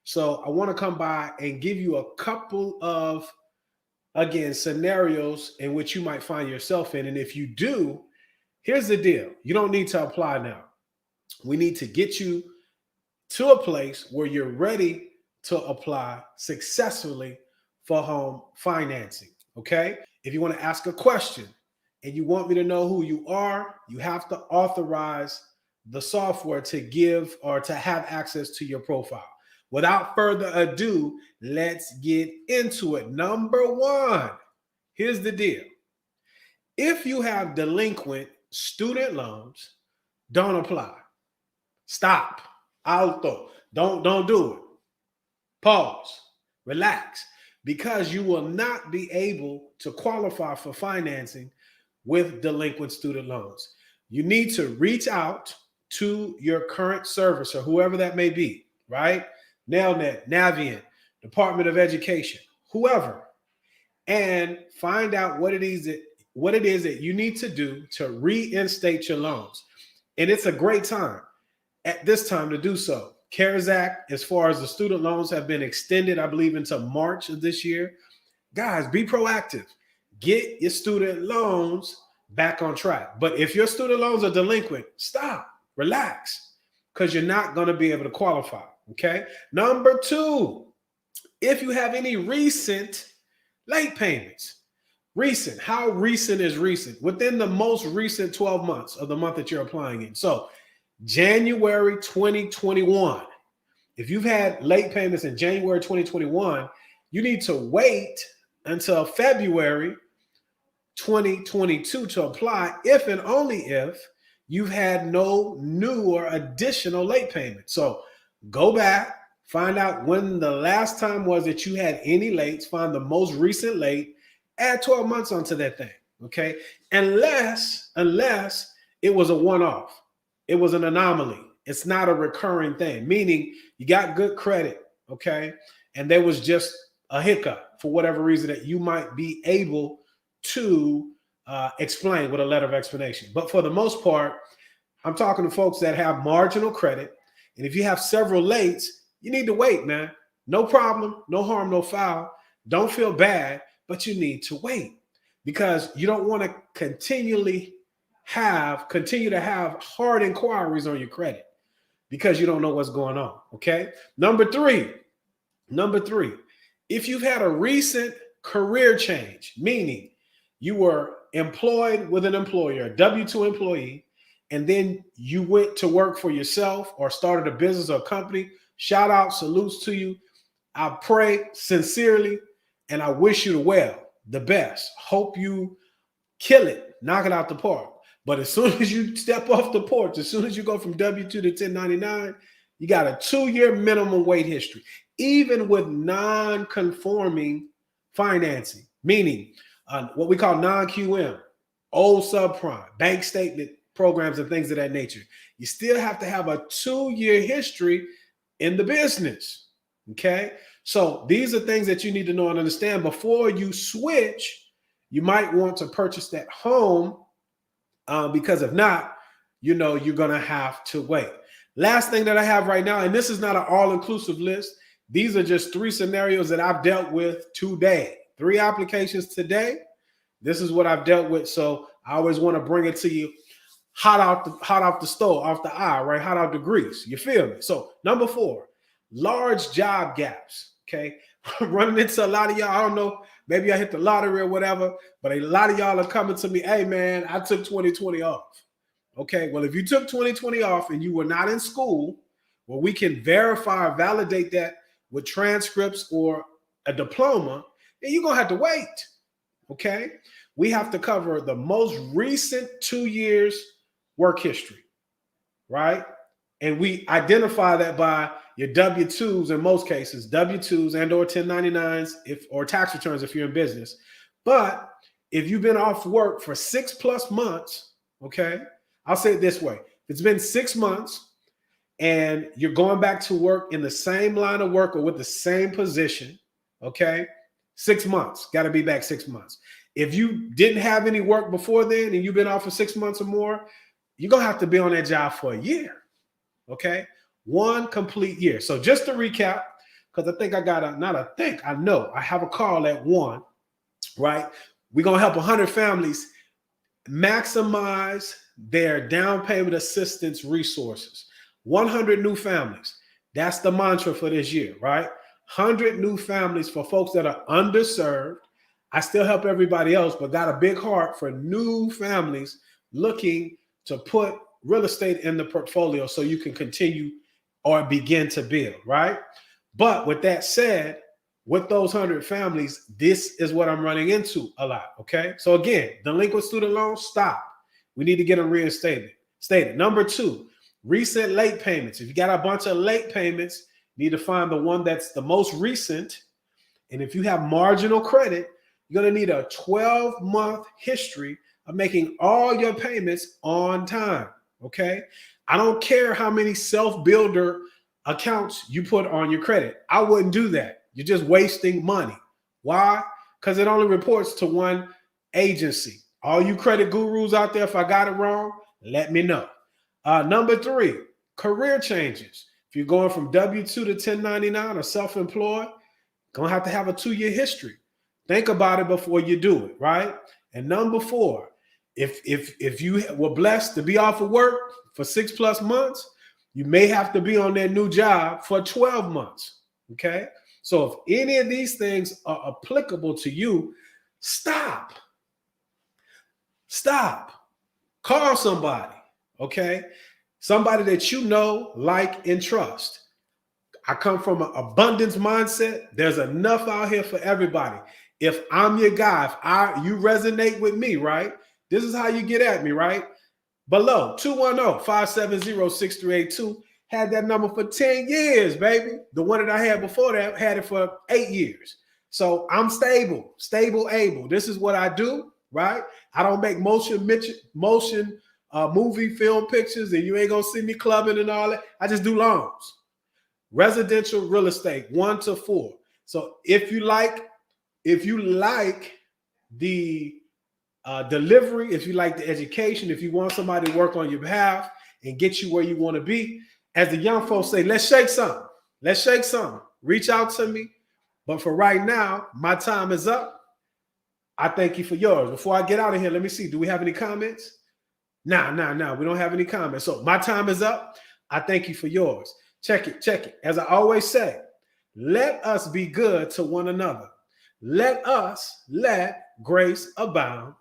So I want to come by and give you a couple of, again, scenarios in which you might find yourself in. And if you do, here's the deal. You don't need to apply now. We need to get you to a place where you're ready to apply successfully for home financing. Okay. If you want to ask a question and you want me to know who you are, you have to authorize the software to give or to have access to your profile. Without further ado, let's get into it. Number one, here's the deal. If you have delinquent student loans, don't apply. Stop. Alto. Don't do it. Pause. Relax. Because you will not be able to qualify for financing with delinquent student loans. You need to reach out to your current servicer, whoever that may be, right? Nailnet, Navient, Department of Education, whoever, and find out what it is that you need to do to reinstate your loans. And it's a great time at this time to do so. CARES Act, as far as the student loans, have been extended, I believe, into March of this year. Guys, be proactive. Get your student loans back on track. But if your student loans are delinquent, stop, relax, because you're not going to be able to qualify. Okay. Number two, if you have any recent late payments, recent, how recent is recent? Within the most recent 12 months of the month that you're applying in. So January 2021, if you've had late payments in January 2021, you need to wait until February 2022 to apply, if and only if you've had no new or additional late payments. So go back, find out when the last time was that you had any lates, find the most recent late, add 12 months onto that thing, okay? Unless it was a one-off, it was an anomaly. It's not a recurring thing, meaning you got good credit, okay? And there was just a hiccup for whatever reason that you might be able to explain with a letter of explanation. But for the most part, I'm talking to folks that have marginal credit. And if you have several lates, you need to wait, man. No problem, no harm, no foul. Don't feel bad, but you need to wait because you don't want to continue to have hard inquiries on your credit because you don't know what's going on, okay? Number three, if you've had a recent career change, meaning you were employed with an employer, a W-2 employee, and then you went to work for yourself or started a business or a company, shout out, salutes to you. I pray sincerely and I wish you the best. Hope you kill it, knock it out the park. But as soon as you step off the porch, as soon as you go from W-2 to 1099, you got a 2-year minimum wait history, even with non-conforming financing, meaning what we call non-QM, old subprime, bank statement programs and things of that nature. You still have to have a 2-year history in the business, okay? So these are things that you need to know and understand before you switch. You might want to purchase that home because if not, you're going to have to wait. Last thing that I have right now, and this is not an all-inclusive list. These are just 3 scenarios that I've dealt with today. 3 applications today. This is what I've dealt with. So I always want to bring it to you hot off the stove, off the eye, right? Hot out the grease. You feel me? So number 4, large job gaps. Okay. Running into a lot of y'all. I don't know. Maybe I hit the lottery or whatever, but a lot of y'all are coming to me. Hey man, I took 2020 off. Okay. Well, if you took 2020 off and you were not in school, well, we can verify or validate that with transcripts or a diploma, and you're going to have to wait. Okay. We have to cover the most recent 2 years work history, right? And we identify that by your W-2s in most cases, W-2s and or 1099s or tax returns if you're in business. But if you've been off work for 6+ months, okay, I'll say it this way. If it's been 6 months and you're going back to work in the same line of work or with the same position, okay, 6 months, got to be back 6 months. If you didn't have any work before then and you've been off for 6 months or more, you're going to have to be on that job for a year, okay? 1 complete year. So just to recap, because I think I got I know I have a call at 1, right? We're going to help 100 families maximize their down payment assistance resources. 100 new families. That's the mantra for this year, right? 100 new families for folks that are underserved. I still help everybody else, but got a big heart for new families looking to put real estate in the portfolio so you can continue or begin to build, right? But with that said, with those 100 families, this is what I'm running into a lot, okay? So again, delinquent student loans, stop. We need to get them reinstated. Number 2, recent late payments. If you got a bunch of late payments, you need to find the one that's the most recent. And if you have marginal credit, you're going to need a 12-month history of making all your payments on time, okay? I don't care how many self-builder accounts you put on your credit. I wouldn't do that. You're just wasting money. Why? Because it only reports to one agency. All you credit gurus out there, if I got it wrong, let me know. Number 3, career changes. If you're going from W-2 to 1099 or self-employed, going to have a 2-year history. Think about it before you do it, right? And number 4, if you were blessed to be off of work for 6+ months, you may have to be on that new job for 12 months, okay? So if any of these things are applicable to you, stop. Call somebody, okay? Somebody that you know, like, and trust. I come from an abundance mindset. There's enough out here for everybody. If I'm your guy, if you resonate with me, right? This is how you get at me, right? Below, 210-570-6382. Had that number for 10 years, baby. The one that I had before that had it for 8 years. So I'm stable, able. This is what I do, right? I don't make motion movie film pictures, and you ain't gonna see me clubbing and all that. I just do loans. Residential real estate, 1 to 4. So if you like the delivery, if you like the education, if you want somebody to work on your behalf and get you where you want to be, as the young folks say, let's shake something. Reach out to me. But for right now, my time is up. I thank you for yours. Before I get out of here, let me see. Do we have any comments? No. We don't have any comments. So my time is up. I thank you for yours. Check it. As I always say, let us be good to one another. Let grace abound.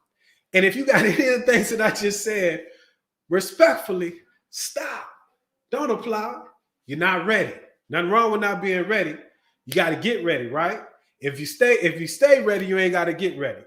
And if you got any of the things that I just said, respectfully, stop. Don't apply. You're not ready. Nothing wrong with not being ready. You got to get ready, right? If you stay ready, you ain't got to get ready.